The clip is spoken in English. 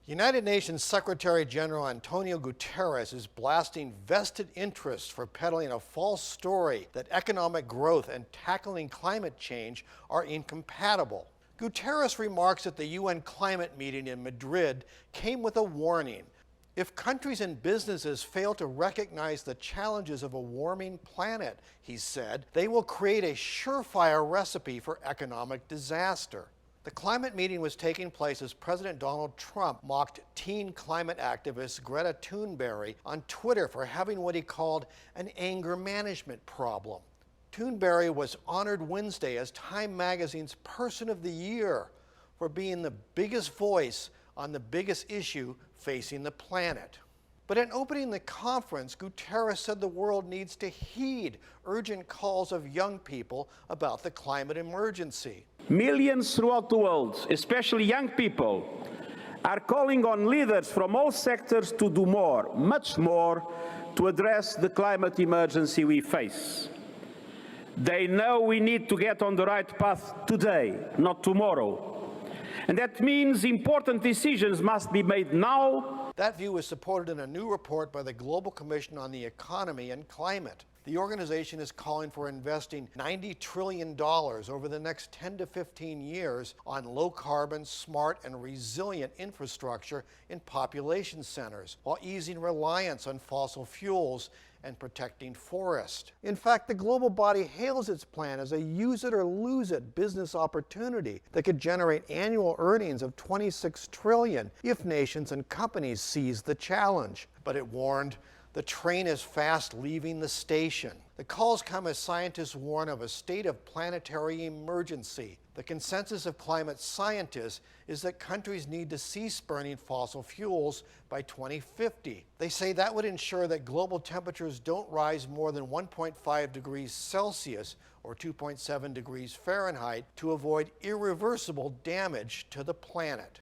United Nations Secretary General Antonio Guterres is blasting vested interests for peddling a false story that economic growth and tackling climate change are incompatible. Guterres' remarks at the UN climate meeting in Madrid came with a warning. If countries and businesses fail to recognize the challenges of a warming planet, he said, they will create a surefire recipe for economic disaster. The climate meeting was taking place as President Donald Trump mocked teen climate activist Greta Thunberg on Twitter for having what he called an anger management problem. Thunberg was honored Wednesday as Time Magazine's Person of the Year for being the biggest voice on the biggest issue facing the planet. But in opening the conference, Guterres said the world needs to heed urgent calls of young people about the climate emergency. Millions throughout the world, especially young people, are calling on leaders from all sectors to do more, much more, to address the climate emergency we face. They know we need to get on the right path today, not tomorrow. And that means important decisions must be made now. That view is supported in a new report by the Global Commission on the Economy and Climate. The organization is calling for investing $90 trillion over the next 10 to 15 years on low-carbon, smart, and resilient infrastructure in population centers, while easing reliance on fossil fuels and protecting forests. In fact, the global body hails its plan as a use-it-or-lose-it business opportunity that could generate annual earnings of $26 trillion if nations and companies seize the challenge. But it warned, the train is fast leaving the station. The calls come as scientists warn of a state of planetary emergency. The consensus of climate scientists is that countries need to cease burning fossil fuels by 2050. They say that would ensure that global temperatures don't rise more than 1.5 degrees Celsius or 2.7 degrees Fahrenheit to avoid irreversible damage to the planet.